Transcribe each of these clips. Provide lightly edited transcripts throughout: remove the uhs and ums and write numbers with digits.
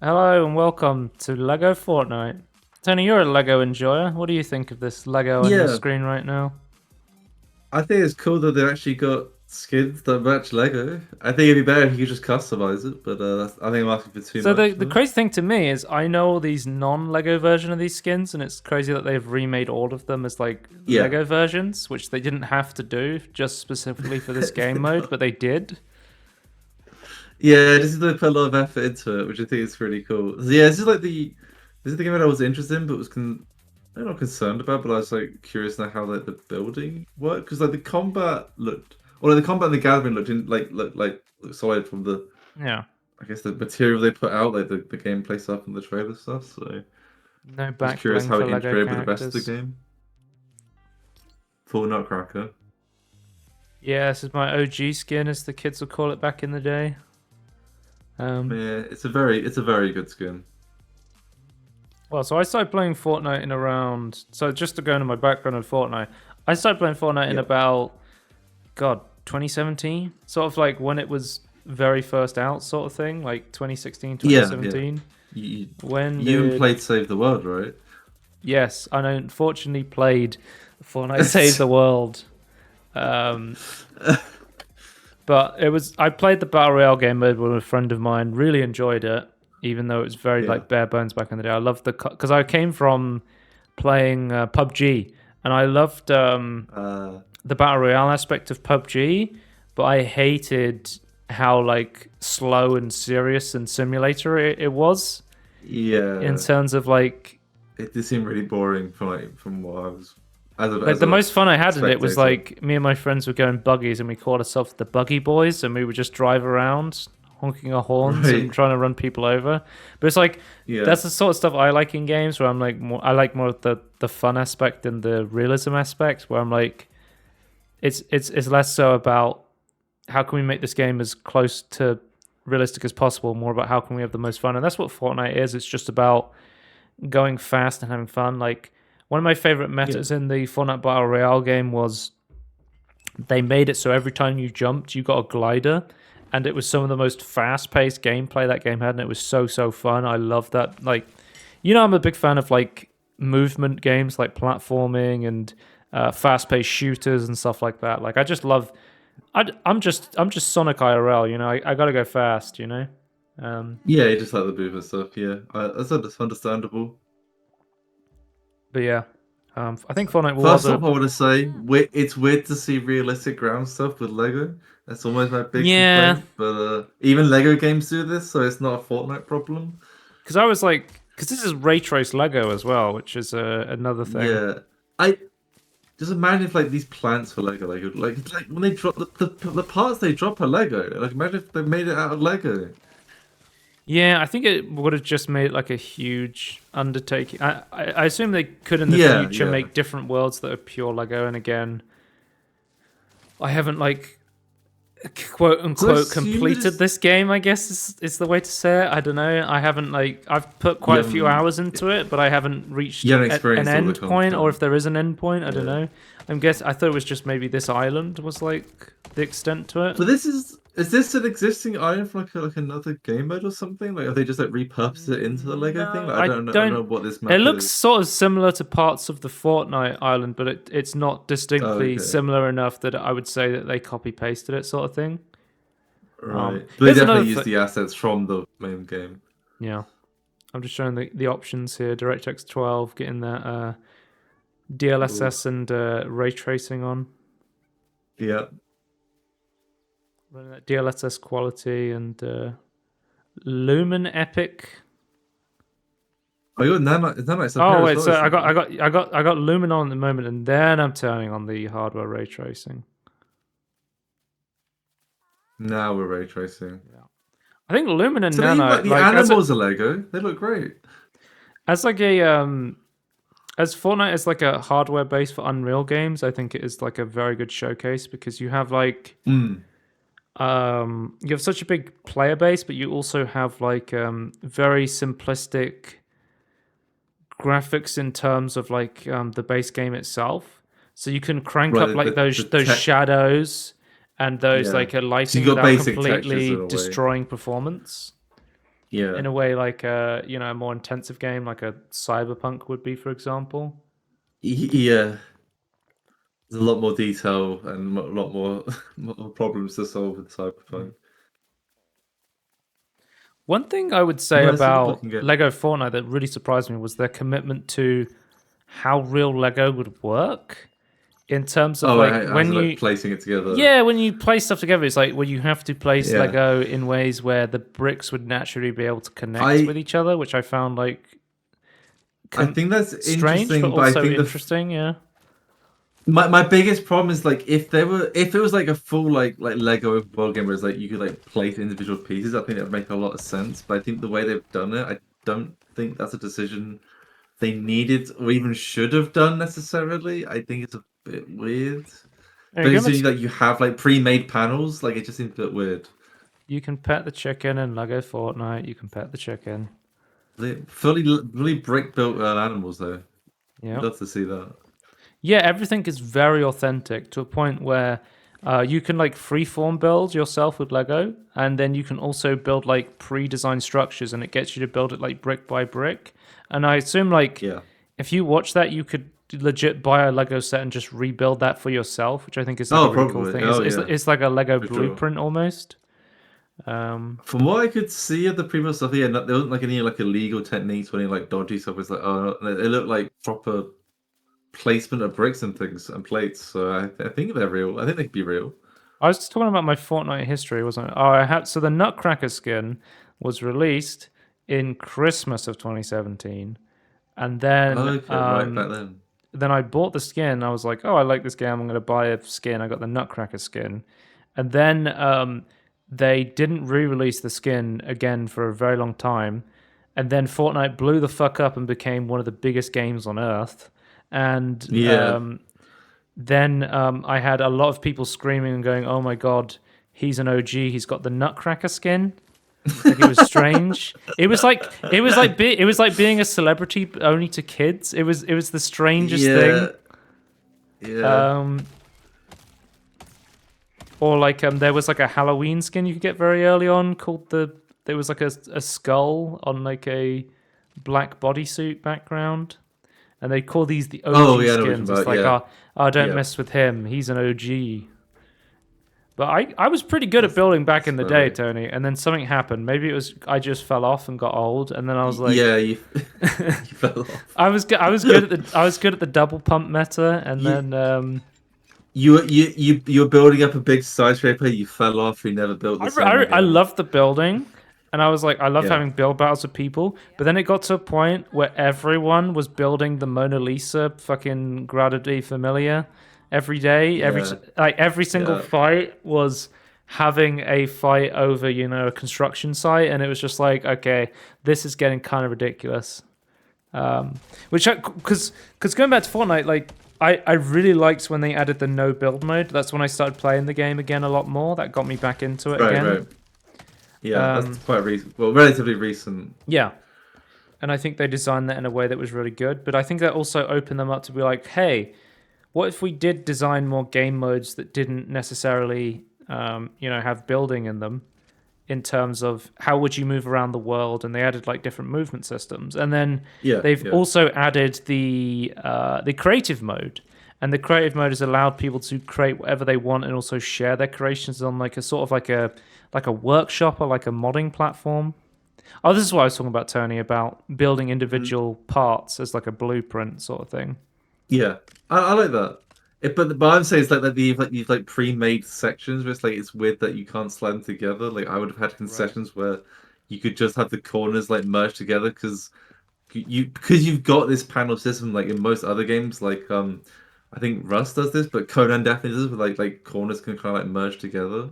Hello and welcome to Lego Fortnite. Tony, you're a Lego enjoyer. What do you think of this Lego on your Yeah, screen right now? I think it's cool that they actually got skins that match Lego. I think it'd be better if you could just customize it, but I think I'm asking for too So the much the there. crazy thing to me is I know all these non-Lego version of these skins, and it's crazy that they've remade all of them as like Yeah. Lego versions, which they didn't have to do just specifically for this game mode, but they did. Yeah, just they put a lot of effort into it, which I think is pretty cool. So, yeah, this is the game that I was interested in, but I'm not concerned about, but I was like curious now how like the building worked because like the combat looked, or like, the combat and the gathering looked in looked solid from the Yeah, I guess the material they put out, like the gameplay stuff and the trailer stuff. So I no was back curious bling how for it Lego integrated with the rest of the characters. game. Full Nutcracker. Yeah, this is my OG skin, as the kids would call it back in the day. Um, Yeah, it's a very good skin. Well, so I started playing Fortnite in around. So just to go into my background of Fortnite, I started playing Fortnite in Yeah. about, God, 2017? Sort of like when it was very first out, sort of thing, like 2016, Yeah, yeah. 2017. You you, When you even did. played Save the World, right? Yes, I unfortunately played Fortnite Save the World. Um, but it was. I played the Battle Royale game mode with a friend of mine, really enjoyed it, even though it was very Yeah. like bare bones back in the day. I loved the. Because I came from playing PUBG, and I loved Uh, the battle royale aspect of PUBG, but I hated how like slow and serious and simulator it was in yeah. terms of like It did seem really boring from what I was as a like as the a most fun I had in it was spectator. like me and my friends would go in buggies and we called ourselves the Buggy Boys and we would just drive around honking our horns and Right. trying to run people over. But it's like Yeah. that's the sort of stuff I like in games where I'm like more I like more of the fun aspect and the realism aspect where I'm like it's less so about how can we make this game as close to realistic as possible, more about how can we have the most fun. And that's what Fortnite is. It's just about going fast and having fun. Like one of my favorite Yeah. metas in the Fortnite Battle Royale game was they made it so every time you jumped, you got a glider. And it was some of the most fast-paced gameplay that game had, and it was so fun. I love that. Like, I'm a big fan of like movement games, like platforming and fast-paced shooters and stuff like that. Like, I just love. I'm just Sonic IRL. I gotta go fast. Um, Yeah, you just like the boomer stuff, yeah. That's understandable. but yeah, I think Fortnite was First off, a I want to say it's weird to see realistic ground stuff with Lego. That's always my big yeah. complaint. But even Lego games do this, so it's not a Fortnite problem. Because I was like, because this is ray trace Lego as well, which is another thing. Yeah, I just imagine if like these plants for Lego, like when they drop the parts they drop are Lego. Like imagine if they made it out of Lego. Yeah, I think it would have just made it like a huge undertaking. I assume they could in the Yeah, future yeah. make different worlds that are pure Lego. And again, I haven't like quote So I unquote assume it completed is. this game. I guess is the way to say it. I don't know. I haven't like I've put You quite a few haven't hours into it, but I haven't reached you haven't an experienced all the end point, or content. if there is an end point, I don't Yeah. know. I thought it was just maybe this island was like the extent to it. But is this an existing item for like another game mode or something? Like have they just like repurposed it into the Lego thing? No, Like I I don't know don't. what this It map looks is. sort of similar to parts of the Fortnite island, but it's not Oh, distinctly okay. similar enough that I would say that they copy pasted it, sort of thing. Right. But they Here's another definitely use thing. the assets from the main game. Yeah, I'm just showing the options here. DirectX 12, getting that Ooh. DLSS and ray tracing on, Yeah. running that DLSS quality and Lumen Epic. Oh, you got nanites up Oh here as wait, well, I so I got see. I got I got I got Lumen on at the moment, and then I'm turning on the hardware ray tracing. Now we're ray tracing. Yeah. I think Lumen and So they even Nano, like the like animals are Lego. They look great. as like a as Fortnite is like a hardware base for Unreal games, I think it is like a very good showcase because you have like Mm. you have such a big player base, but you also have like very simplistic graphics in terms of like the base game itself. So you can crank up Right, like the those tech shadows and those yeah. like So lighting you got without basic textures completely in a way. destroying performance. Yeah. in a way like a a more intensive game like a Cyberpunk would be, for example. Yeah. There's a lot more detail and a lot more, more problems to solve with Mm. Cyberpunk. One thing I would say No, it's a good about looking game. Lego Fortnite that really surprised me was their commitment to how real Lego would work in terms of Oh, like how's when it like you placing it together? yeah, when you place stuff together, it's like well, you have to place Yeah. Lego in ways where the bricks would naturally be able to connect I with each other, which I found like I think that's strange, but interesting, but I also think interesting. Yeah, my biggest problem is like if it was like a full like Lego open world game where it's like you could like place individual pieces, I think that would make a lot of sense. But I think the way they've done it, I don't think that's a decision they needed or even should have done necessarily. I think it's a bit weird. there you But go. considering like you have like pre-made panels, like it just seems a bit weird. You can pet the chicken in Lego Fortnite. You can pet the chicken. They fully brick built animals though. Yeah. Love to see that. Yeah, everything is very authentic to a point where you can like freeform build yourself with Lego, and then you can also build like pre-designed structures, and it gets you to build it like brick by brick. And I assume like Yeah. if you watch that, you could legit buy a Lego set and just rebuild that for yourself, which I think is like a Oh, really cool probably. thing. Oh, yeah, It's like a Lego for sure. blueprint almost. Um, From what I could see of the previous stuff, yeah, there wasn't like any like illegal techniques or any like dodgy stuff. It's like, oh, it looked like proper placement of bricks and things and plates. So I think they're real. I think they could be real. I was talking about my Fortnite history, wasn't it? Oh, I had so the Nutcracker skin was released in Christmas of 2017, and Okay, right back then. then I bought the skin. I was like, oh, I like this game. I'm going to buy a skin. I got the Nutcracker skin, and then they didn't re-release the skin again for a very long time, and then Fortnite blew the fuck up and became one of the biggest games on earth, and Yeah. then I had a lot of people screaming and going, "Oh my god, he's an OG. He's got the Nutcracker skin." Like it was strange. It was like being a celebrity only to kids. It was the strangest thing. Yeah. Yeah. Um, or like there was like a Halloween skin you could get very early on called the. There was like a skull on like a black bodysuit background, and they call these the Oh, OG yeah, I know what you're skins. talking It's about. like, Yeah. don't Yeah. mess with him. He's an OG. But I was pretty good at That's building back that's in the day, funny. Tony. And then something happened. Maybe it was I just fell off and got old. And then I was like, Yeah, you you fell off. I was good at the I was good at the double pump meta. And You then you were building up a big skyscraper. You fell off. You never built the same I again. loved the building. And I was like, I love Yeah. having build battles with people. But then it got to a point where everyone was building the Mona Lisa fucking Grada di Familia every day. Yeah. Every single Yeah. fight was having a fight over, a construction site. And it was just like, okay, this is getting kind of ridiculous. Because going back to Fortnite, like, I really liked when they added the no build mode. That's when I started playing the game again a lot more. That got me back into it Right. again. Right. Yeah. That's Um, quite recent. Well, relatively recent. Yeah. And I think they designed that in a way that was really good. But I think that also opened them up to be like, hey, what if we did design more game modes that didn't necessarily, have building in them in terms of how would you move around the world? And they added like different movement systems. And then Yeah. they've Yeah. also added the creative mode. And the creative mode has allowed people to create whatever they want and also share their creations on like a sort of like a workshop or like a modding platform. Oh, this is what I was talking about, Tony, about building Mm, individual parts as like a blueprint sort of thing. yeah. I like that. But I'm saying it's like these like pre-made sections where it's like it's weird that you can't slide them together. Like I would have had Right. concessions where you could just have the corners like merged together because you've got this panel system like in most other games I think Rust does this, but Conan definitely does this, where like corners can kind of like merge together.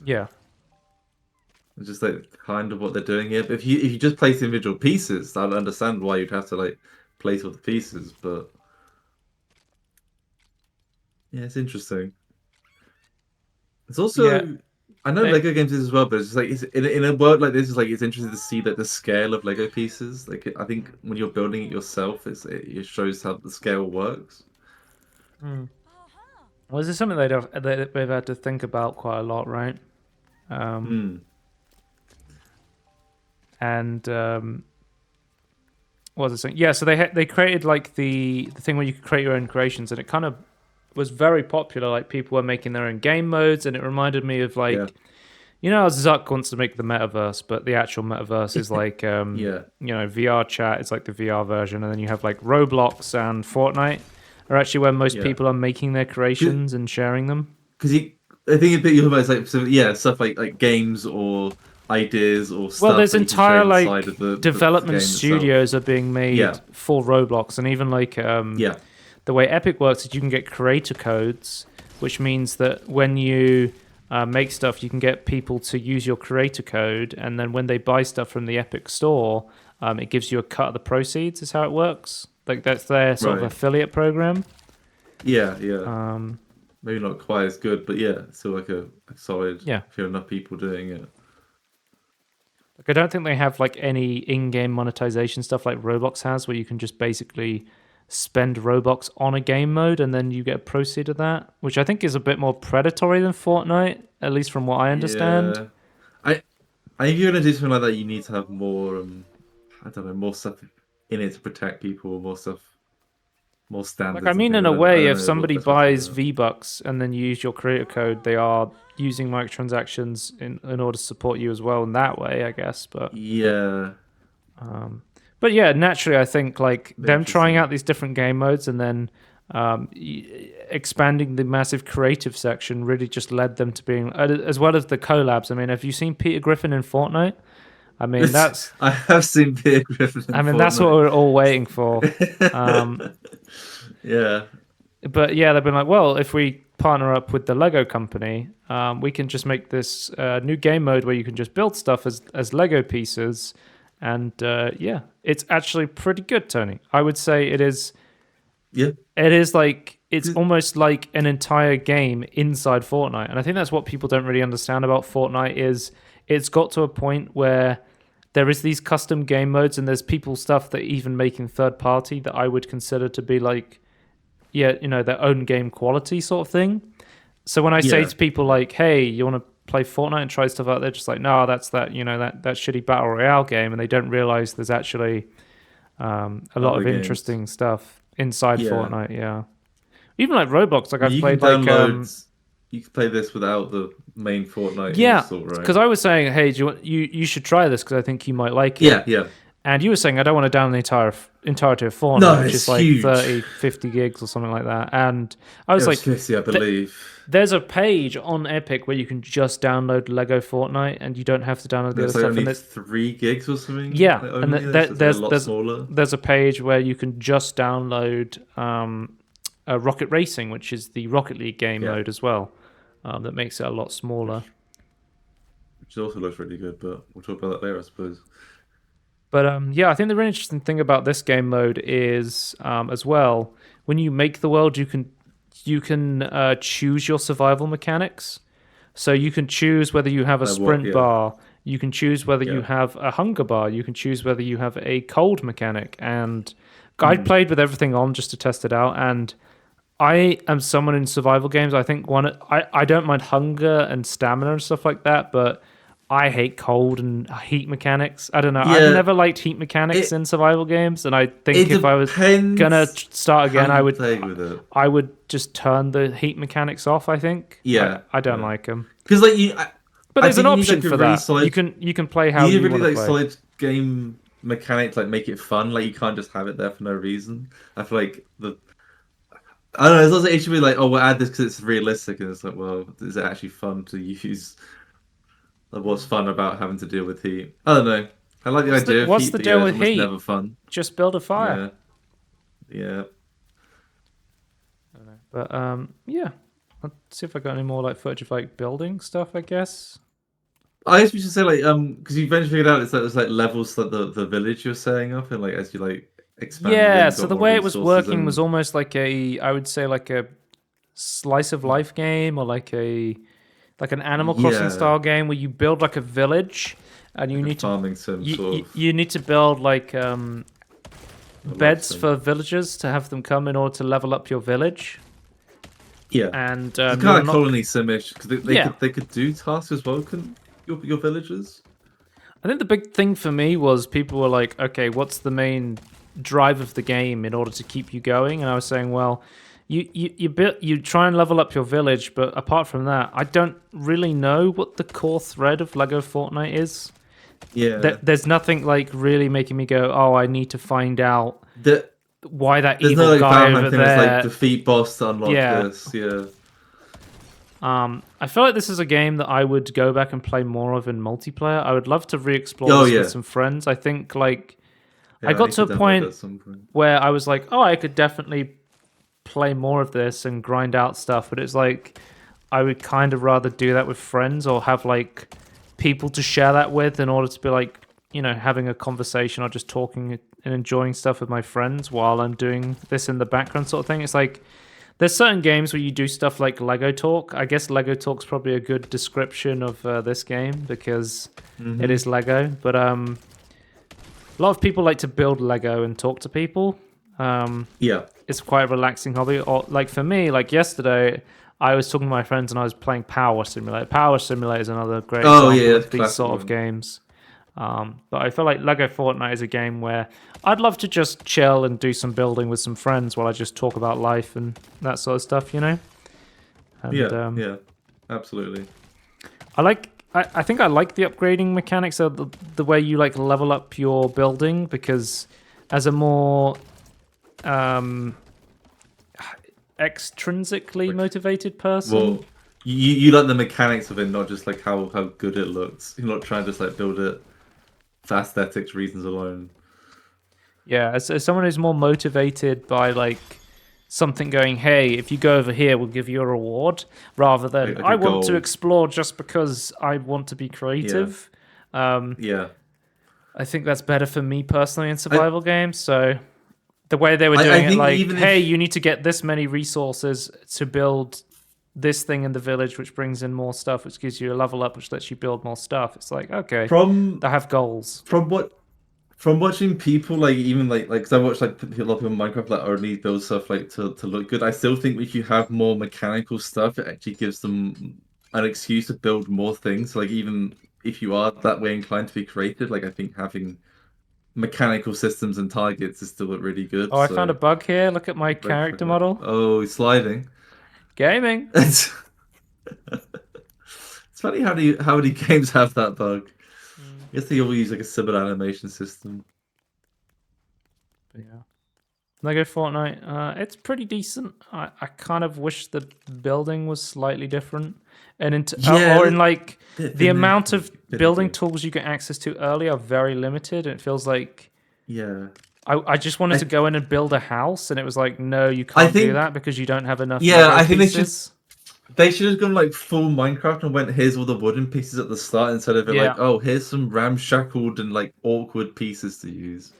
Yeah. It's just like kind of what they're doing here. But if you just place individual pieces, I'd understand why you'd have to like place all the pieces. But yeah, it's interesting. It's Yeah. also I know They, Lego games is as well, but it's just like in a world like this, it's like it's interesting to see like the scale of Lego pieces. Like I think when you're building it yourself, it shows how the scale works. hmm. Well, this is something they've had to think about quite a lot, right? Um, Hmm. and what was I saying? Yeah, so they created like the thing where you could create your own creations, and it kind of was very popular. Like people were making their own game modes, and it reminded me of Yeah. like how Zuck wants to make the metaverse, but the actual metaverse is like Yeah. VR chat. It's like the VR version, and then you have like Roblox and Fortnite are actually where most Yeah. people are making their creations and sharing them. Because I think you're talking about like stuff like games or ideas or Well, stuff there's that you can share entire inside like of the development game itself. studios are being made Yeah. for Roblox, and even like Yeah. the way Epic works is you can get creator codes, which means that when you make stuff, you can get people to use your creator code, and then when they buy stuff from the Epic store, it gives you a cut of the proceeds. Is how it works. Like that's their sort of Right. affiliate program. Yeah. Yeah. Um, Maybe not quite as good, but yeah, still like a solid. yeah, If you have enough people doing it. like I don't think they have like any in-game monetization stuff like Roblox has, where you can just basically spend Robux on a game mode and then you get a proceed of that, which I think is a bit more predatory than Fortnite, at least from what I understand. Yeah. I I think if you're gonna do something like that, you need to have more. I don't know, more stuff in it to protect people, more stuff, more Like, I standards and mean, things. in a I way, don't if know what the somebody best way to buys do V-Bucks and then you use your creator code, they are using microtransactions in order to support you as well in that way, I guess. it. Yeah, Um, but yeah, naturally, I think like be them trying interesting. out these different game modes and then expanding the massive creative section really just led them to being, as well as the collabs. I mean, have you seen Peter Griffin in Fortnite? I mean, that's I have seen Peter Griffin in I mean that's what Fortnite. we're all waiting for. Um, Yeah, but yeah, they've been like, well, if we partner up with the Lego company, we can just make this new game mode where you can just build stuff as Lego pieces, and yeah, it's actually pretty good, Tony. I would say it is. yeah, It is like it's almost like an entire game inside Fortnite, and I think that's what people don't really understand about Fortnite is it's got to a point where there is these custom game modes, and there's people stuff that even making third party that I would consider to be like their own game quality sort of thing. So when I say yeah. to people like, "Hey, you want to play Fortnite and try stuff out?" They're just like, "No, that's that shitty battle royale game," and they don't realize there's actually a lot Other of games. interesting stuff inside Yeah, Fortnite. Yeah, even like Roblox. Like I mean, I've you can played like download. You can play this without the main Fortnite yeah, install, because right? I was saying, "Hey, do you should try this because I think you might like Yeah, it." yeah. And you were saying, I don't want to download the entirety of Fortnite, No, which it's is like huge. 30, 50 gigs or something like that. And I It was was like, 50, I believe. there's a page on Epic where you can just download Lego Fortnite and you don't have to download And the other it's like stuff. only And there's, 3 gigs or something. yeah, Like, and only, so it's like a lot smaller. there's a page where you can just download Rocket Racing, which is the Rocket League game Yeah, mode as well. That makes it a lot smaller. which also looks really good, but we'll talk about that later, I suppose. But yeah, I think the really interesting thing about this game mode is as well when you make the world, you can choose your survival mechanics. So you can choose whether you have a Like what? sprint Yeah, bar, you can choose whether you yeah. have a hunger bar, you can choose whether you have a cold mechanic. And I Mm. played with everything on just to test it out, and I am someone in survival games. I think I don't mind hunger and stamina and stuff like that, but I hate cold and heat mechanics. I don't know. I've Yeah, never liked heat mechanics it in survival games, and I think it if I was gonna depends start how again, you play with it. I would just turn the heat mechanics off. I think Yeah, I don't yeah. like them, Because like but I there's an think you need option like a for really that. You solid, can play you how need a you really want to like play. solid game mechanic to like make it fun. Like you can't just have it there for no reason. I feel like I don't know. It's also it should be like, oh, we'll add this because it's realistic, and it's like, well, is it actually fun to use? Like, what's fun about having to deal with heat? I don't know. I like the idea of What's heat, the but yeah, deal it's with almost heat? never fun. Just build a fire. Yeah, yeah. I don't know. But yeah. Let's see if I got any more like footage of like building stuff. I guess. I guess we should say like because you eventually figured out it's like levels that the village you're setting up, and like as you like expanded it Yeah, and so got the more way it was resources working was and almost like I would say like a slice of life game or like an Animal Crossing yeah, style game where you build like a village and you like a need to farming sim sort of you need to build like a life beds sim. for villagers to have them come in order to level up your village. Yeah, And it's you kind of like unlock colony simish because yeah. they could do tasks as well, couldn't your villagers? I think the big thing for me was people were like, okay, what's the main drive of the game in order to keep you going? And I was saying, well, you try and level up your village, but apart from that, I don't really know what the core thread of Lego Fortnite is. Yeah. There's nothing like really making me go, oh, I need to find out The, why that there's no evil like guy Valheim over thing that's like there. defeat boss to unlock Yeah. this. Yeah. I feel like this is a game that I would go back and play more of in multiplayer. I would love to re-explore Oh this with yeah. some friends. I think like I Yeah, I got need to to a download that point at some point. where I was like, oh, I could definitely play more of this and grind out stuff, but it's like I would kind of rather do that with friends or have like people to share that with in order to be like, having a conversation or just talking and enjoying stuff with my friends while I'm doing this in the background sort of thing. It's like there's certain games where you do stuff like Lego Talk. I guess Lego Talk's probably a good description of this game because it is Lego. But a lot of people like to build Lego and talk to people. Yeah. It's quite a relaxing hobby. Or like for me, like yesterday, I was talking to my friends and I was playing Power Simulator. Power Simulator is another great Oh example yeah, of these classic sort of one. games. But I feel like Lego Fortnite is a game where I'd love to just chill and do some building with some friends while I just talk about life and that sort of stuff, And Yeah, yeah, absolutely. I think I like the upgrading mechanics of the way you like level up your building because as a more extrinsically Like, motivated person. well, you like the mechanics of it, not just like how good it looks. You're not trying to just like build it for aesthetics reasons alone. Yeah, as someone who's more motivated by like something going, hey, if you go over here, we'll give you a reward, rather than Like I a want to goal. explore just because I want to be Yeah, creative. yeah. I think that's better for me personally in I survival games. So the way they were I doing it, think like, even hey, if you need to get this many resources to build this thing in the village, which brings in more stuff, which gives you a level up, which lets you build more stuff. It's like, okay, from they have goals. from what from watching people like even like 'cause I watch like a lot of people in Minecraft like only build stuff like to look good. I still think if you have more mechanical stuff, it actually gives them an excuse to build more things. Like even if you are that way inclined to be creative, like I think having mechanical systems and targets is still really good. Oh, I found a So bug here. Look at my very character for that. model. Oh, he's sliding. Gaming. It's it's funny how many games have that bug. I guess they all use like a similar animation system. But yeah. Lego Fortnite, it's pretty decent. I kind of wish the building was slightly different, and Yeah, or in like bit the amount of building finicky. tools you get access to early are very limited. It feels like Yeah. I just wanted I to go in and build a house, and it was like, no, you I can't do think that because you don't have enough yeah, Lego I think pieces. they should have gone like full Minecraft and went here's all the wooden pieces at the start instead of it like, Yeah, oh, here's some ramshackled and like awkward pieces to use.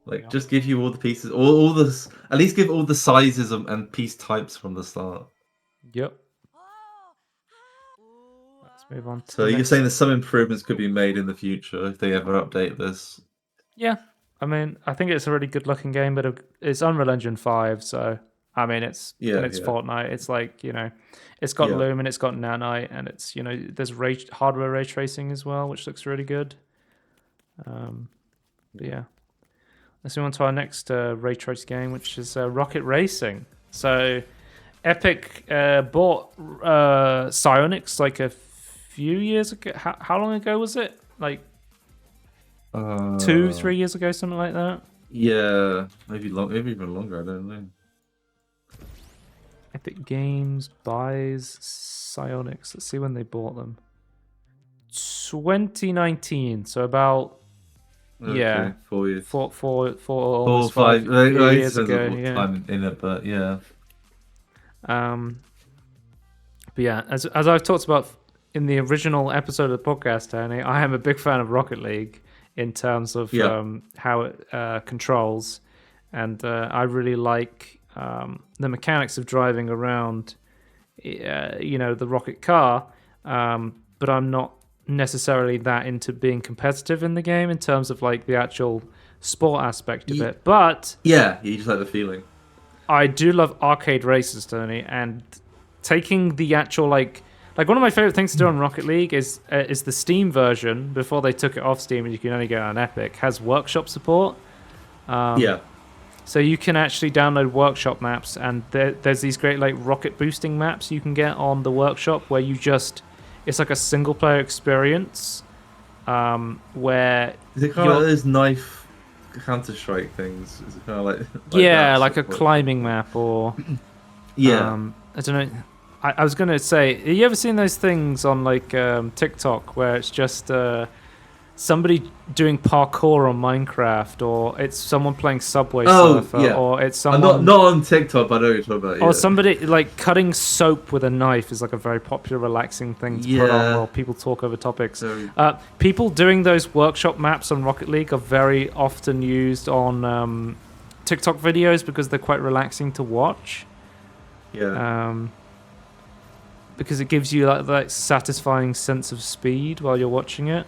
Like yeah. just give you all the pieces, all this at least give all the sizes and piece types from the start. Yep. Let's move on to So the you're saying next. that some improvements could be made in the future if they ever update this. Yeah, I mean, I think it's a really good looking game, but it's Unreal Engine 5, so I mean, Yeah, it's yeah, Fortnite. It's like it's got yeah. Loom and it's got Nanite, and it's there's hardware ray tracing as well, which looks really good. But yeah, let's move on to our next ray trace game, which is Rocket Racing. So Epic bought Psyonix like a few years ago. How long ago was it? Like two, Uh, 3 years ago, something like that. yeah, maybe even longer. I don't know. Epic Games buys Psyonix. Let's see when they bought them. 2019. So about Okay, yeah, 4 years, four or almost five. five Well, it years depends ago. on what Yeah. time in it, but yeah, Um. But yeah, as I've talked about in the original episode of the podcast, Tony, I am a big fan of Rocket League in terms of yeah, how it controls, and I really like the mechanics of driving around, the rocket car. But I'm not necessarily that into being competitive in the game in terms of like the actual sport aspect of Ye- it. But yeah. You just like the feeling. I do love arcade races, Tony, and taking the actual like Like one of my favorite things to do on Rocket League is the Steam version before they took it off Steam and you can only get it on Epic has workshop support. Yeah. So you can actually download workshop maps, and there's these great like rocket boosting maps you can get on the workshop where it's like a single player experience, where Is it kind of like those knife Counter-Strike things? Is it kind of yeah, that like a sort of climbing map or Yeah. I don't know. I was gonna say, have you ever seen those things on like TikTok where it's just somebody doing parkour on Minecraft, or it's someone playing Subway Surfer, Yeah. or it's I'm someone not on TikTok, but I know what you're talking about. or Yeah. somebody like cutting soap with a knife is like a very popular, relaxing thing to put on while people talk over topics. People doing those workshop maps on Rocket League are very often used on TikTok videos because they're quite relaxing to watch. Yeah. Because it gives you that satisfying sense of speed while you're watching it.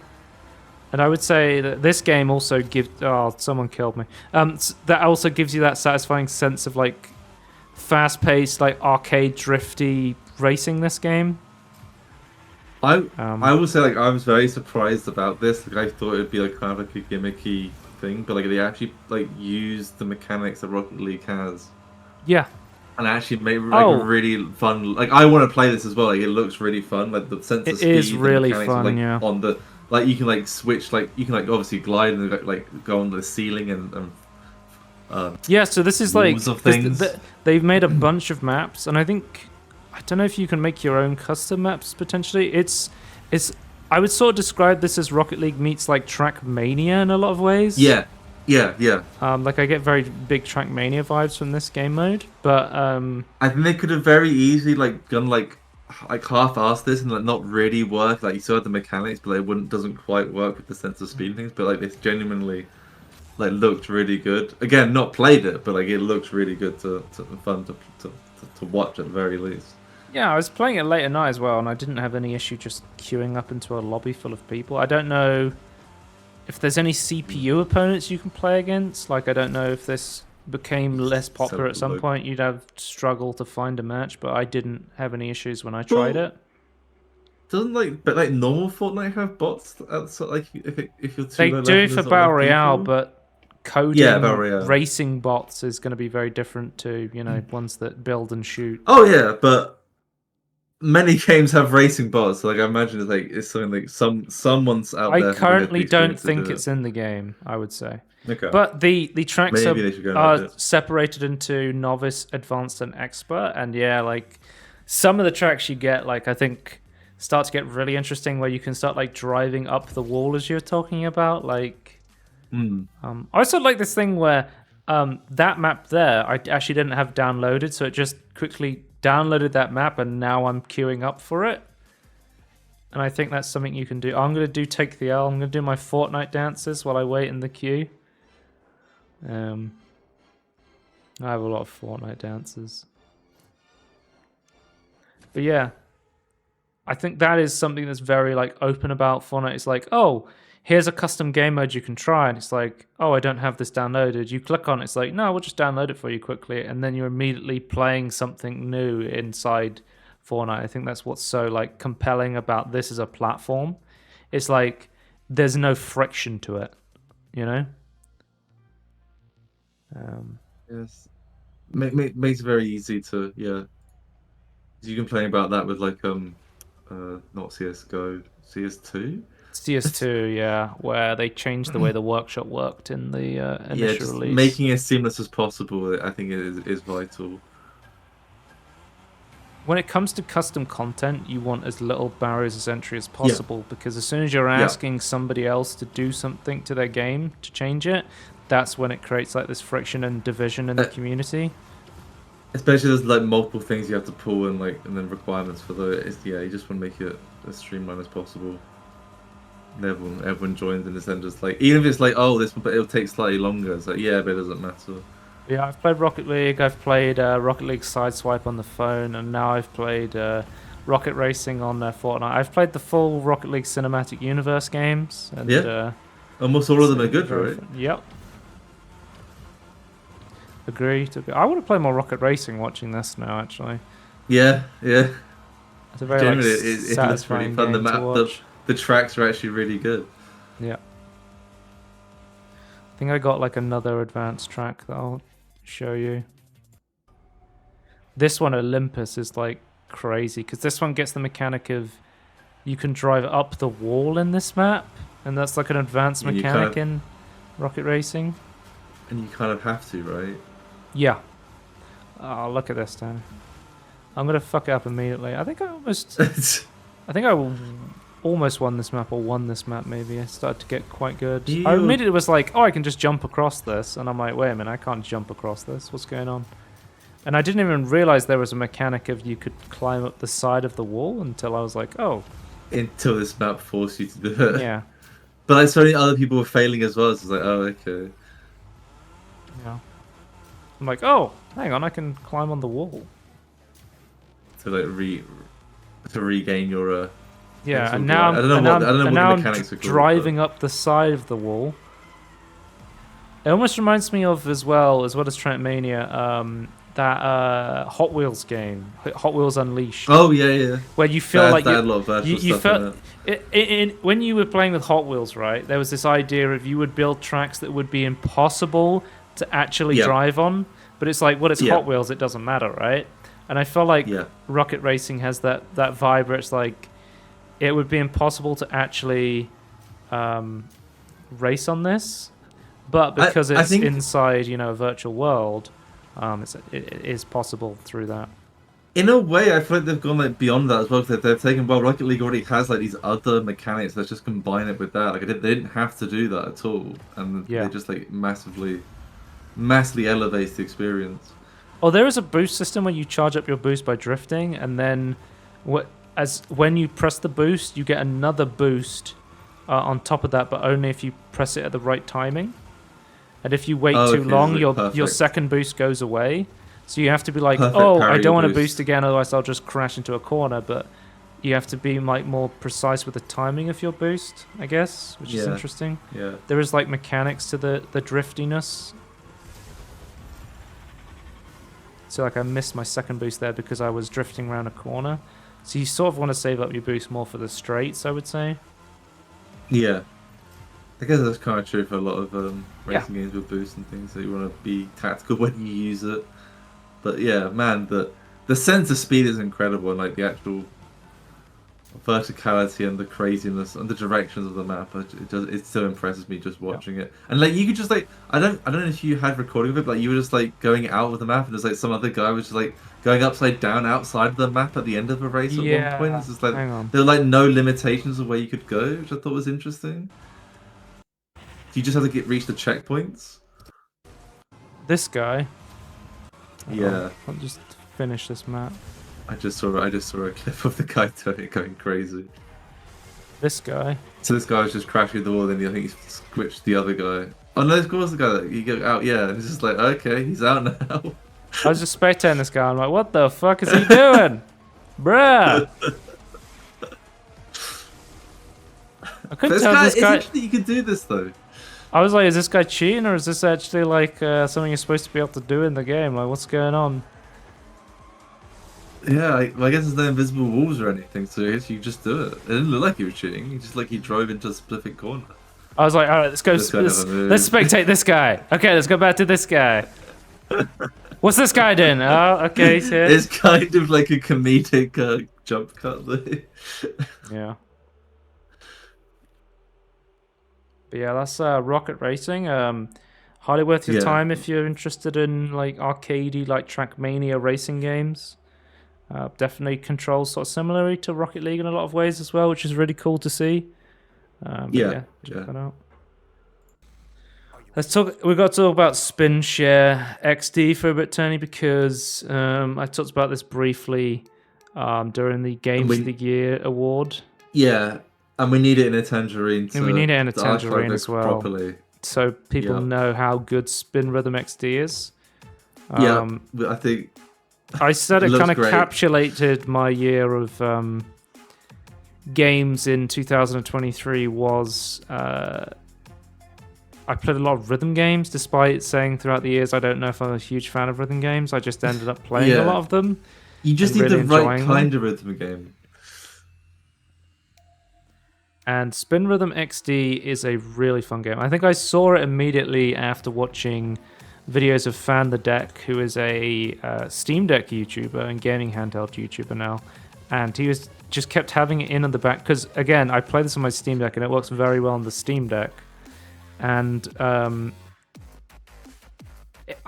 And I would say that this game also gives... Oh, someone killed me. That also gives you that satisfying sense of like fast-paced, like arcade drifty racing. This game. I will say like I was very surprised about this. Like I thought it'd be like kind of like a gimmicky thing, but like they actually like used the mechanics that Rocket League has. Yeah. And actually made like really fun. Like I want to play this as well. Like it looks really fun. Like the sense of speed, is really the mechanics fun. of, like, yeah. on the like you can like switch. Like you can like obviously glide and like go on the ceiling and yeah. So this is like of things. they've made a bunch of maps, and I don't know if you can make your own custom maps potentially. It's I would sort of describe this as Rocket League meets like Trackmania in a lot of ways. Yeah. Like I get very big Trackmania vibes from this game mode, but I think they could have very easily like done like half-assed this and like not really work. Like you still had the mechanics, but it doesn't quite work with the sense of speed and things. But like this genuinely like looked really good. Again, not played it, but like it looks really good fun to watch at the very least. Yeah, I was playing it late at night as well, and I didn't have any issue just queuing up into a lobby full of people. I don't know if there's any CPU opponents you can play against. Like, I don't know if this became less popular at some point. You'd have struggle to find a match, but I didn't have any issues when I tried it. Doesn't like normal Fortnite have bots? Like if you're too they low do level, for there's Battle not Royale, people? but coding Battle Royale. racing bots is going to be very different to ones that build and shoot. Oh yeah, but many games have racing bots. So like I imagine it's something like someone's out there. I currently don't think it's in the game, I would say. Okay. But the tracks are it. separated into novice, advanced, and expert. And yeah, like some of the tracks you get, like I think start to get really interesting where you can start like driving up the wall as you're talking about. Like I also like this thing where that map there I actually didn't have downloaded, so it just quickly downloaded that map, and now I'm queuing up for it. And I think that's something you can do. I'm going to do Take the L. I'm going to do my Fortnite dances while I wait in the queue. I have a lot of Fortnite dances. But yeah, I think that is something that's very like open about Fortnite. It's like, oh, here's a custom game mode you can try. And it's like, oh, I don't have this downloaded. You click on it, it's like, no, we'll just download it for you quickly. And then you're immediately playing something new inside Fortnite. I think that's what's so like compelling about this as a platform. It's like there's no friction to it, you know? Yes. Makes it very easy to You can play about that with like not CS:GO, CS2. CS2, yeah, where they changed the way the workshop worked in the initial release. Making it as seamless as possible, I think is vital. When it comes to custom content, you want as little barriers of entry as possible, because as soon as you're asking somebody else to do something to their game to change it, that's when it creates like this friction and division in the community. Especially there's like multiple things you have to pull and then requirements for you just want to make it as streamlined as possible. And everyone joins in this end, just like even if it's like, oh, this one, but it'll take slightly longer. It's like, yeah, but it doesn't matter. Yeah, I've played Rocket League. I've played Rocket League Sideswipe on the phone, and now I've played Rocket Racing on Fortnite. I've played the full Rocket League Cinematic Universe games, and almost all of them are good, right? Yep. Agree. I want to play more Rocket Racing watching this now, actually. Yeah. It's a very like Genuinely, it looks really satisfying fun. The game to map, watch. the tracks are actually really good. Yeah. I think I got like another advanced track that I'll show you. This one, Olympus, is like crazy because this one gets the mechanic of you can drive up the wall in this map, and that's like an advanced And mechanic in Rocket Racing. and you kind of have to, right? Yeah. Oh, look at this, Dan. I'm gonna fuck it up immediately. I think I almost won this map, or won this map maybe. I started to get quite good. I immediately was like, oh, I can just jump across this. And I'm like, wait a minute, I can't jump across this. What's going on? And I didn't even realize there was a mechanic of you could climb up the side of the wall until I was like, oh. Until this map forced you to do it. Yeah. But like so many other people were failing as well, so it's like, oh, okay. Yeah. I'm like, oh, hang on, I can climb on the wall. To like regain your yeah, and now now I don't know what the mechanics are called, driving up the side of the wall. It almost reminds me of as well as Trent Mania, that Hot Wheels game, Hot Wheels Unleashed. Oh yeah. Where you feel like that had a lot of virtual you stuff felt when you were playing with Hot Wheels, right? There was this idea of you would build tracks that would be impossible to actually drive on, but it's like, well, it's Hot Wheels, it doesn't matter, right? And I feel like Rocket Racing has that vibe where it's like it would be impossible to actually race on this, but because it's inside, a virtual world, it is possible through that. In a way, I feel like they've gone like beyond that as well. Because they've taken, well, Rocket League already has like these other mechanics. Let's just combine it with that. Like they didn't have to do that at all, and they just like massively elevates the experience. Oh, there is a boost system where you charge up your boost by drifting, and then when you press the boost, you get another boost on top of that, but only if you press it at the right timing. And if you wait too long, your second boost goes away. So you have to be like, I don't want to boost again, otherwise I'll just crash into a corner. But you have to be like more precise with the timing of your boost, I guess, which is interesting. Yeah. There is like mechanics to the driftiness. So like I missed my second boost there because I was drifting around a corner. So you sort of want to save up your boost more for the straights, I would say. Yeah. I guess that's kind of true for a lot of racing games with boosts and things. So you want to be tactical when you use it. But yeah, man, the sense of speed is incredible, and like the actual verticality and the craziness and the directions of the map. It still impresses me just watching it. And like you could just like I don't know if you had recording of it, but like you were just like going out with the map, and there's like some other guy was just like going upside down outside of the map at the end of a race at one point. It's just like there were like no limitations of where you could go, which I thought was interesting. You just have to reach the checkpoints. This guy. Yeah. I'll just finish this map. I just saw a clip of the guy going crazy. This guy. So this guy was just crashing the wall, and I think he squished the other guy. Oh no, of course the guy that you go out, and it's just like, okay, he's out now. I was just spectating this guy. I'm like, what the fuck is he doing, bruh? I couldn't tell this guy. It's interesting you could do this though. I was like, is this guy cheating, or is this actually like something you're supposed to be able to do in the game? Like, what's going on? Yeah, I guess there's no invisible walls or anything, so I guess you just do it. It didn't look like he was cheating. He just like he drove into a specific corner. I was like, all right, let's go. Let's spectate this guy. Okay, let's go back to this guy. What's this guy doing? Oh, okay, shit. It's kind of like a comedic jump cut there. Yeah. But yeah, that's Rocket Racing. Highly worth your time if you're interested in like arcadey, like Trackmania racing games. Definitely controls sort of similarly to Rocket League in a lot of ways as well, which is really cool to see. Check that out. Let's talk. We've got to talk about Spin Share XD for a bit, Tony, because I talked about this briefly during the Games of the Year award. Yeah. And we need it in a Tangerine. And we need it in a Tangerine as well. Properly. So people know how good Spin Rhythm XD is. I think... I said it kind of encapsulated my year of games in 2023 was... I played a lot of rhythm games, despite saying throughout the years I don't know if I'm a huge fan of rhythm games. I just ended up playing a lot of them. You just need the right kind of rhythm game. And Spin Rhythm XD is a really fun game. I think I saw it immediately after watching videos of Fan the Deck, who is a Steam Deck YouTuber and gaming handheld YouTuber now. And he was just kept having it in the back. Because, again, I play this on my Steam Deck and it works very well on the Steam Deck. And I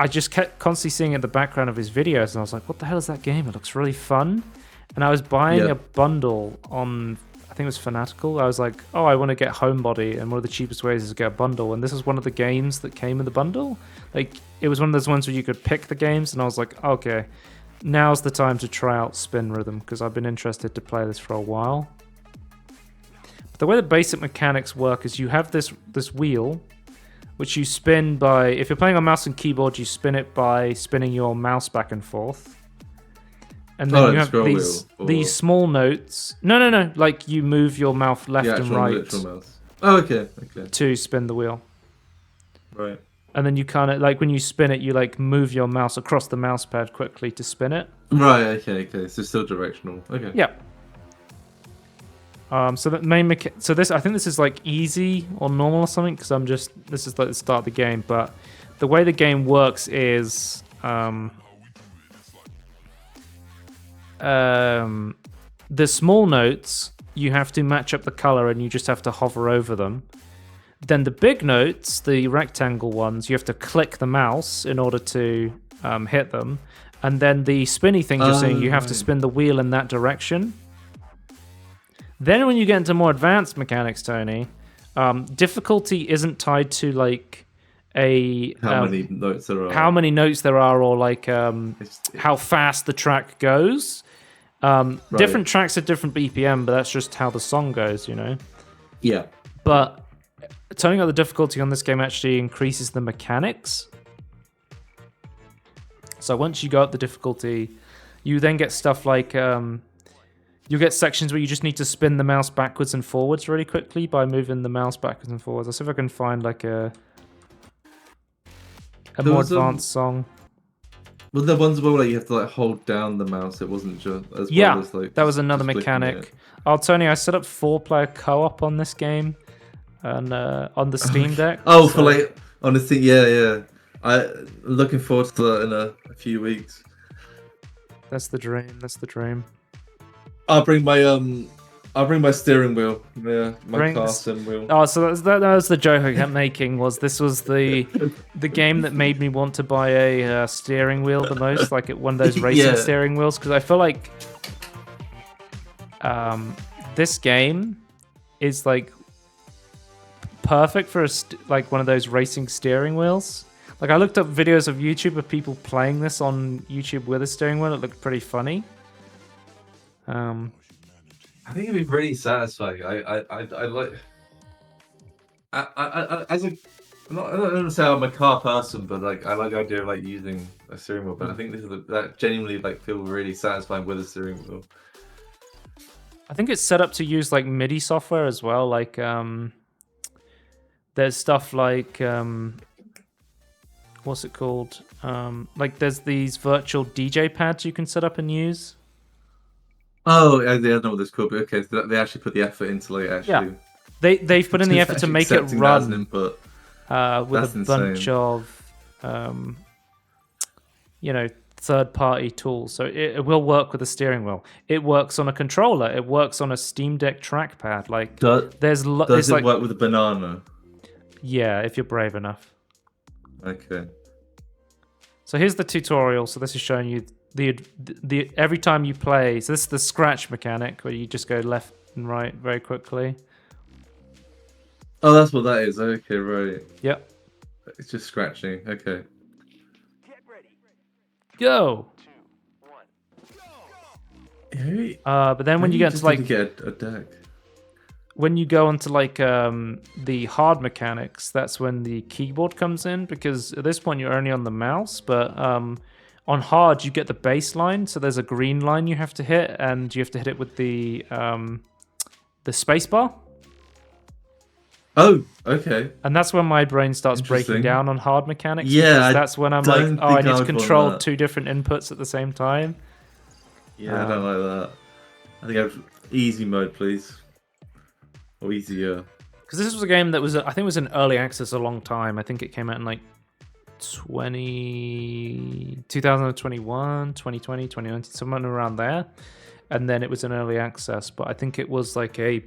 just kept constantly seeing it in the background of his videos. And I was like, what the hell is that game? It looks really fun. And I was buying a bundle on, I think it was Fanatical. I was like, oh, I want to get Homebody, and one of the cheapest ways is to get a bundle. And this is one of the games that came in the bundle. Like, it was one of those ones where you could pick the games, and I was like, okay, now's the time to try out Spin Rhythm, because I've been interested to play this for a while. But the way the basic mechanics work is you have this wheel, which you spin by, if you're playing on mouse and keyboard, you spin it by spinning your mouse back and forth. And then you have these small notes. No. Like you move your mouth left and right. Oh, okay. To spin the wheel. Right. And then you kind of, like when you spin it, you like move your mouse across the mouse pad quickly to spin it. Right, okay. So still directional. Okay. Yeah. So the main so this, I think this is like easy or normal or something, because this is like the start of the game. But the way the game works is, the small notes, you have to match up the color and you just have to hover over them. Then the big notes, the rectangle ones, you have to click the mouse in order to hit them. And then the spinny things you're seeing, you have to spin the wheel in that direction. Then when you get into more advanced mechanics, Tony, difficulty isn't tied to like how many notes there are, or like how fast the track goes. Different tracks are different BPM, but that's just how the song goes, you know? Yeah. But turning up the difficulty on this game actually increases the mechanics. So once you go up the difficulty, you then get stuff like, you get sections where you just need to spin the mouse backwards and forwards really quickly by moving the mouse backwards and forwards. I'll see if I can find like a more advanced song. Was there ones where like you have to like hold down the mouse? It wasn't just as well as like that was another mechanic. Oh, Tony, I set up 4-player co-op on this game, and on the Steam Deck. Oh, so... for like on the Steam, yeah. I'm looking forward to that in a few weeks. That's the dream. I'll bring my steering wheel. Yeah, my car steering wheel. Oh, so that was the joke I kept making. Was this was the game that made me want to buy a steering wheel the most, like one of those racing steering wheels, because I feel like this game is like perfect for like one of those racing steering wheels. Like I looked up videos of YouTube of people playing this on YouTube with a steering wheel. It looked pretty funny. I think it'd be pretty satisfying. I like. I don't say I'm a car person, but like I like the idea of like using a steering wheel. But I think that genuinely like feel really satisfying with a steering wheel. I think it's set up to use like MIDI software as well. Like there's stuff like what's it called? Like there's these virtual DJ pads you can set up and use. Oh, I don't know what this called, but okay, so they actually put the effort into like actually. Yeah. They've put in the effort to make it run input. With a bunch of third-party tools. So it will work with a steering wheel. It works on a controller. It works on a Steam Deck trackpad. Like does it work with a banana? Yeah, if you're brave enough. Okay. So here's the tutorial. So this is showing you the every time you play. So this is the scratch mechanic where you just go left and right very quickly. Oh, that's what that is. Okay, right. Yep. It's just scratching. Okay. Get ready. Go. 2, 1, go. But then when you get to like get a deck. When you go onto like the hard mechanics, that's when the keyboard comes in, because at this point you're only on the mouse, but on hard you get the bass line, so there's a green line you have to hit, and you have to hit it with the space bar. Oh, okay. And that's when my brain starts breaking down on hard mechanics. Yeah, that's when I'm like, oh, I need to control 2 different inputs at the same time. Yeah, I don't like that. I think I have easy mode, please. or easier. Because this was a game that was, I think it was in early access a long time. I think it came out in like 2021, 2020, 2019, somewhere around there. And then it was in early access. But I think it was like a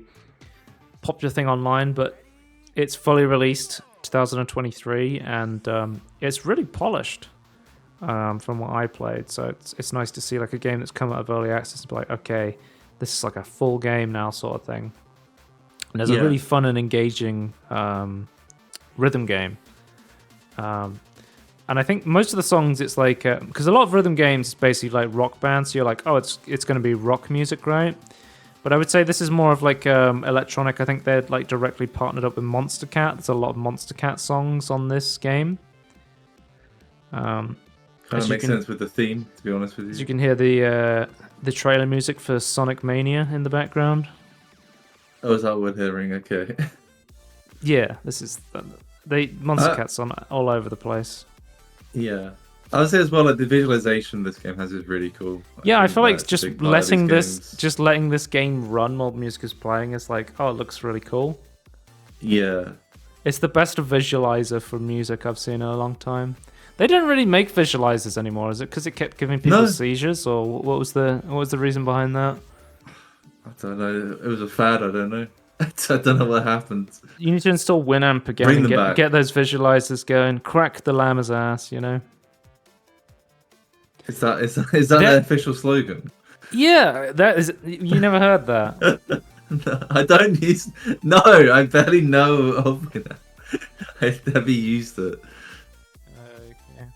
popular thing online, but it's fully released 2023, and it's really polished from what I played. So it's nice to see like a game that's come out of early access and be like, okay, this is like a full game now sort of thing. And there's a really fun and engaging rhythm game. And I think most of the songs, it's like, because a lot of rhythm games is basically like rock bands, so you're like, oh, it's going to be rock music, right? But I would say this is more of like electronic. I think they're like directly partnered up with Monster Cat. There's a lot of Monster Cat songs on this game. Kind of makes sense with the theme, to be honest with you. As you can hear the trailer music for Sonic Mania in the background. Oh, is that what we're hearing? Okay. Yeah, this is Monster Cat's on all over the place. Yeah. I would say as well, like the visualization this game has is really cool. I think feel like that's a just big part of these games. letting this game run while music is playing is like, oh, it looks really cool. Yeah. It's the best visualizer for music I've seen in a long time. They don't really make visualizers anymore, is it? Because it kept giving people seizures, or what was the reason behind that? I don't know. It was a fad. I don't know. I don't know what happened. You need to install Winamp again and get those visualizers going. Crack the llama's ass, you know. Is that the official slogan? Yeah, that is. You never heard that? No, I don't use. No, I barely know of it. I've never used it. Okay.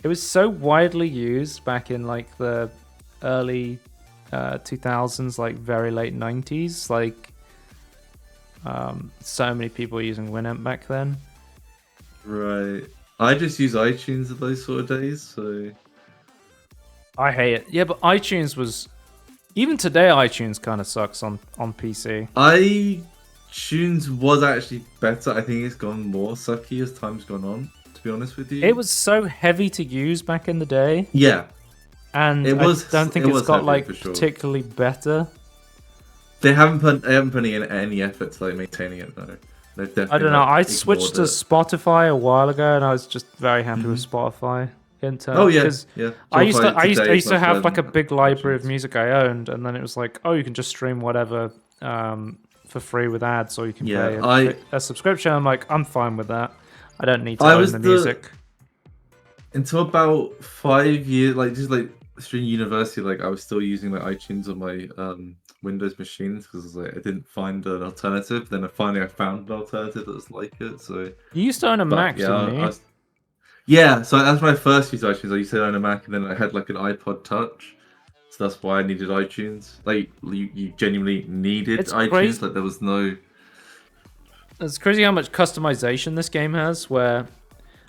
It was so widely used back in like the early 2000s, like very late 90s. Like, so many people were using Winamp back then. Right. I just use iTunes at those sort of days, so... I hate it. Yeah, but iTunes was... Even today, iTunes kind of sucks on PC. iTunes was actually better. I think it's gone more sucky as time's gone on, to be honest with you. It was so heavy to use back in the day. Yeah. And I don't think it's got like particularly better. They haven't put any effort to like maintaining it though. I don't know. I switched to Spotify a while ago, and I was just very happy with Spotify. Oh yeah, yeah. I used to have like a big library of music I owned, and then it was like, oh, you can just stream whatever for free with ads, or you can pay a subscription. I'm like, I'm fine with that. I don't need to own the music. Until about 5 years, like just like during university, like I was still using like iTunes on my Windows machines because like I didn't find an alternative. Then I found an alternative that was like it. So you used to own a Mac, didn't you? Yeah, so that's when I first used iTunes. I used to own a Mac, and then I had like an iPod Touch. So that's why I needed iTunes. Like you genuinely needed iTunes. Crazy. Like there was no. It's crazy how much customization this game has. Where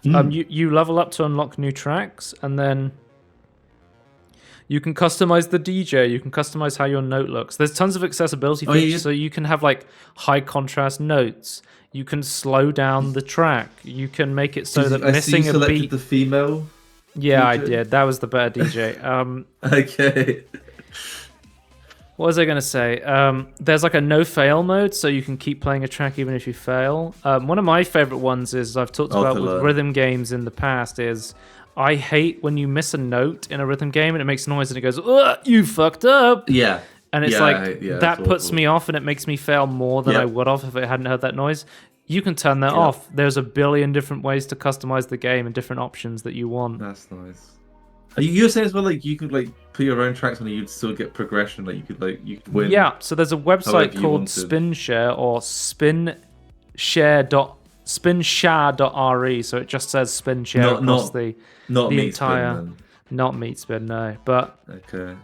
you level up to unlock new tracks, and then you can customize the DJ. You can customize how your note looks. There's tons of accessibility features, so you can have like high contrast notes. You can slow down the track. You can make it so that missing a beat. The female. Yeah, DJ? I did. That was the better DJ. Okay. What was I going to say? There's like a no fail mode, so you can keep playing a track even if you fail. One of my favorite ones is I've talked about with rhythm games in the past is I hate when you miss a note in a rhythm game and it makes noise and it goes, "Ugh, you fucked up." Yeah. And it's that puts me off and it makes me fail more than I would have if I hadn't heard that noise. You can turn that off. There's a billion different ways to customize the game and different options that you want. That's nice. You're saying as well, like you could like put your own tracks on and you'd still get progression. Like you could win. Yeah. So there's a website called SpinShare or spinshare.re. So it just says SpinShare across the entire. Spin, not Meatspin, no. But okay.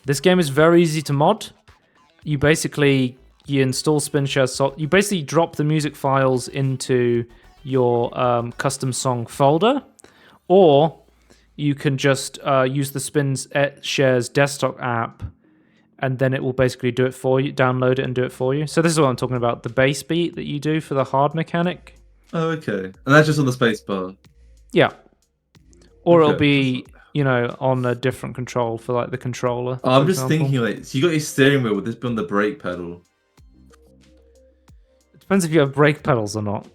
This game is very easy to mod. You install SpinShare. You basically drop the music files into your custom song folder, or you can just use the SpinShare's desktop app, and then it will basically do it for you. Download it and do it for you. So this is what I'm talking about: the bass beat that you do for the hard mechanic. Oh, okay. And that's just on the space bar. Yeah. Or it'll be, on a different control for like the controller. Oh, I'm for just example. thinking like, so you got your steering wheel. Would this be on the brake pedal? It depends if you have brake pedals or not.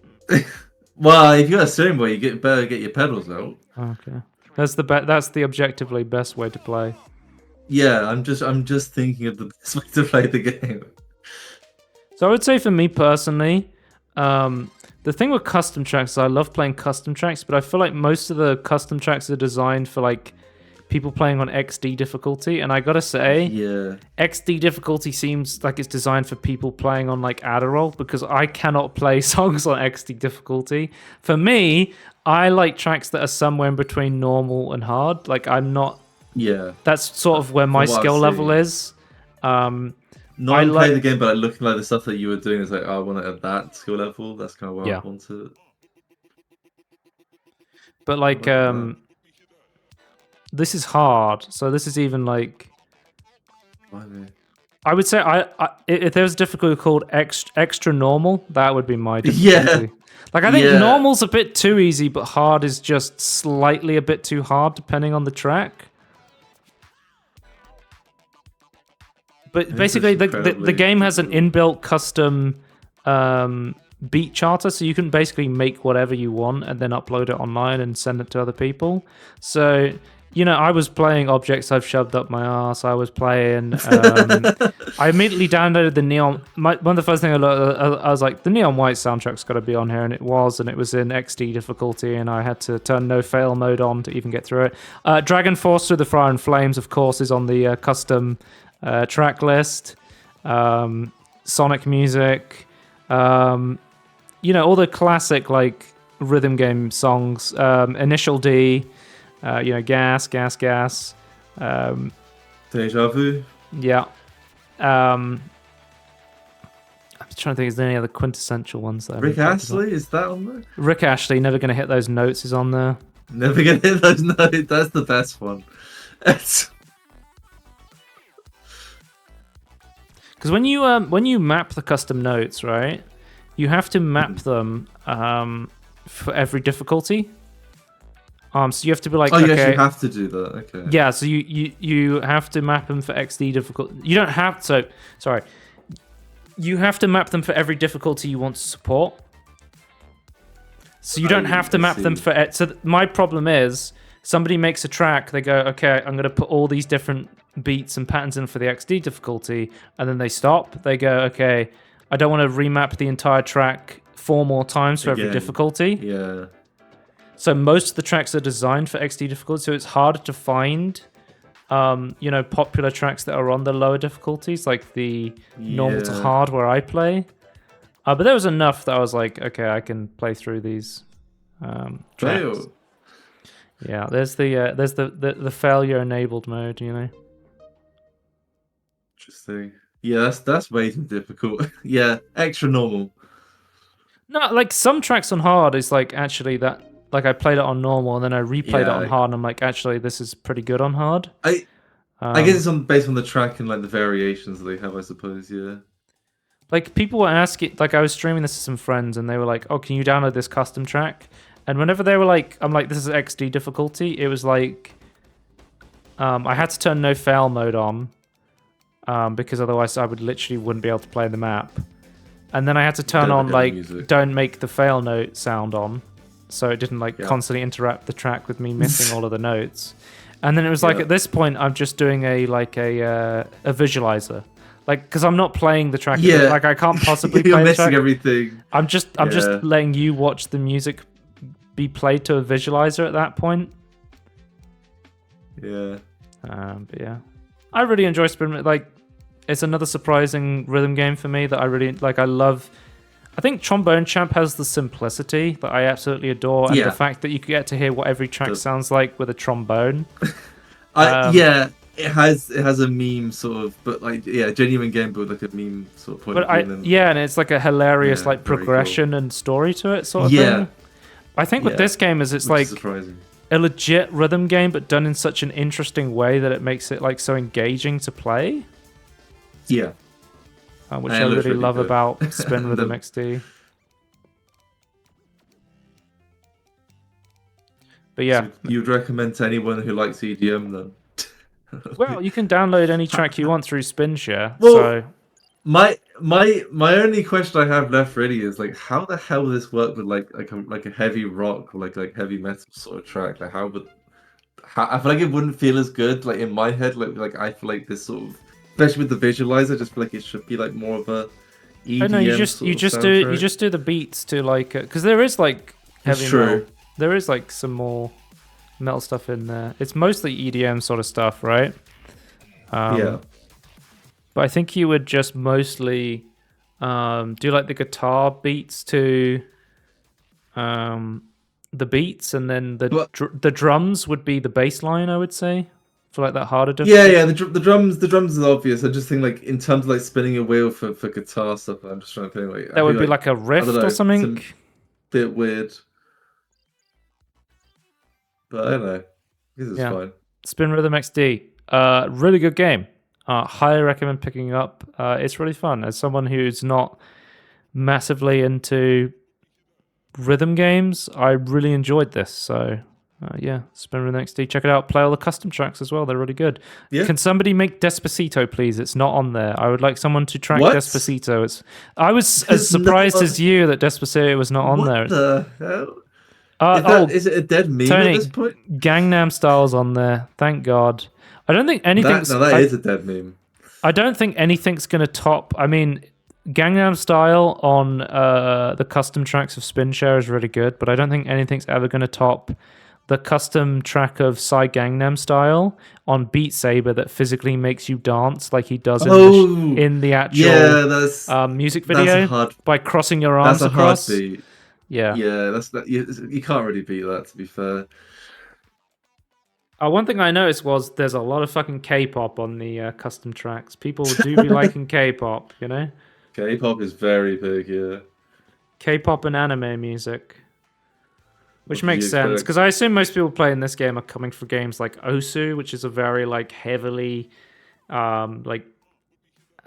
Well, if you got a steering wheel, you better get your pedals out. Okay, that's the objectively best way to play. Yeah, I'm just thinking of the best way to play the game. So I would say for me personally, the thing with custom tracks is I love playing custom tracks, but I feel like most of the custom tracks are designed for like people playing on XD difficulty, and I gotta say, Yeah. XD difficulty seems like it's designed for people playing on like Adderall, because I cannot play songs on XD difficulty. For me, I like tracks that are somewhere in between normal and hard. Like I'm not. Yeah. That's sort of where my From what I've skill level seen. is. Not I even like- playing the game, but like looking like the stuff that you were doing is like, oh, I want it at that skill level. That's kind of where Yeah. I want it. But like, that. this is hard. So this is even like. Blimey. I would say if there's a difficulty called extra normal, that would be my difficulty. Yeah. Like I think Yeah. normal's a bit too easy, but hard is just slightly a bit too hard depending on the track. But This basically, is the incredibly game has an difficult. inbuilt custom beat charter, so you can basically make whatever you want and then upload it online and send it to other people. So, I was playing Objects I've Shoved Up My Ass. I was playing. I immediately downloaded the Neon. One of the first things I was like, the Neon White soundtrack's got to be on here, and it was in XD difficulty, and I had to turn no fail mode on to even get through it. Dragon Force Through the Fire and Flames, of course, is on the custom track list. Sonic music. All the classic like rhythm game songs. Initial D. Gas. Deja vu. Yeah. I'm just trying to think. Is there any other quintessential ones that Rick Astley, is that on there? Rick Astley, Never Gonna Hit Those Notes, is on there. Never gonna hit those notes. That's the best one. Because when you map the custom notes, right, you have to map them for every difficulty. So you have to be like, oh, you okay, actually have to do that. Okay. yeah. So you have to map them for XD difficulty. You don't have to. Sorry. You have to map them for every difficulty you want to support. So you don't have to map them for it. So my problem is, somebody makes a track, they go, okay, I'm going to put all these different beats and patterns in for the XD difficulty, and then they stop. They go, okay, I don't want to remap the entire track 4 more times for every Again. difficulty. Yeah. So most of the tracks are designed for XD difficulty, so it's harder to find, popular tracks that are on the lower difficulties, like the normal to Yeah. hard where I play. But there was enough that I was like, okay, I can play through these tracks. Fail. Yeah, there's the failure enabled mode, Interesting. Yeah, that's way too difficult. Yeah, extra normal. No, like some tracks on hard is like actually that. Like I played it on normal and then I replayed it on Yeah. hard, and I'm like, actually, this is pretty good on hard. I guess it's based on the track and like the variations that they have, I suppose. Yeah. Like people were asking, like I was streaming this to some friends, and they were like, "Oh, can you download this custom track?" And whenever they were like, "I'm like, this is XD difficulty," it was like, I had to turn no fail mode on, because otherwise I would literally wouldn't be able to play the map. And then I had to turn Don't on hit the like, music. don't make the fail note sound on, so it didn't like Yeah. constantly interrupt the track with me missing all of the notes. And then it was like, Yeah. at this point, I'm just doing a visualizer. Like, because I'm not playing the track. Yeah. Like, I can't possibly You're play the missing track. everything. I'm just Yeah. letting you watch the music be played to a visualizer at that point. Yeah. But yeah, I really enjoy Spearmint. Like, it's another surprising rhythm game for me that I really like. I love. I think Trombone Champ has the simplicity that I absolutely adore, and Yeah. the fact that you get to hear what every track The- sounds like with a trombone. Yeah, it has a meme sort of, but like genuine game, but like a meme sort of point But of view. and then- and it's like a hilarious Yeah, like very progression and story to it, sort of Yeah. thing. I think with Yeah. this game is it's which like is surprising. a legit rhythm game, but done in such an interesting way that it makes it like so engaging to play, Yeah. which And I it looks really really love good. about Spin Rhythm The- XD. But yeah, So you'd recommend to anyone who likes EDM then? well, you can download any track you want through SpinShare. Well, So my only question I have left really is like, how the hell would this work with like a heavy rock or like heavy metal sort of track? Like, I feel like it wouldn't feel as good. Like in my head, like I feel like this sort of, especially with the visualizer, I just feel like it should be like more of a oh no, you EDM just sort of you soundtrack. just do the beats to like because there is like It's heavy true. metal. There is like some more metal stuff in there. It's mostly EDM sort of stuff, right? Yeah. But I think you would just mostly do like the guitar beats to the beats, and then But the drums would be the bass line, I would say, for like that harder yeah, difficulty. yeah, the drums is obvious. I just think like in terms of like spinning a wheel for guitar stuff, I'm just trying to think like I That would think be like like a I don't riff or know, it's something. a bit weird, but I don't know. This is Yeah. fine. Spin Rhythm XD. Really good game. Highly recommend picking up. It's really fun. As someone who's not massively into rhythm games, I really enjoyed this. So, yeah, Spin Rhythm XD. Check it out. Play all the custom tracks as well. They're really good. Yeah. Can somebody make Despacito, please? It's not on there. I would like someone to track What? Despacito. I was as There's no surprised other- as you that Despacito was not on What there. the hell? Oh, Is it a dead meme at this Tony, point? Gangnam Style's on there. Thank God. I don't think anything's. That is a dead meme. I don't think anything's going to top. I mean, Gangnam Style on the custom tracks of SpinShare is really good, but I don't think anything's ever going to top the custom track of Psy Gangnam Style on Beat Saber that physically makes you dance like he does in the actual music that's a video hard by crossing your that's arms a hard across. beat. Yeah. Yeah, you can't really beat that to be fair. One thing I noticed was there's a lot of fucking K-pop on the custom tracks. People do be liking K-pop, you know? K-pop is very big, yeah. K-pop and anime music. Which What do makes you sense, expect? because I assume most people playing this game are coming for games like Osu, which is a very like heavily like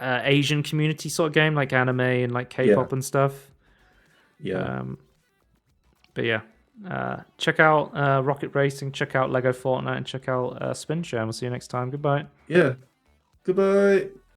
Asian community sort of game, like anime and like K-pop and stuff. Yeah. But yeah, check out Rocket Racing, check out Lego Fortnite, and check out SpinShare. And we'll see you next time. Goodbye. Yeah. Goodbye.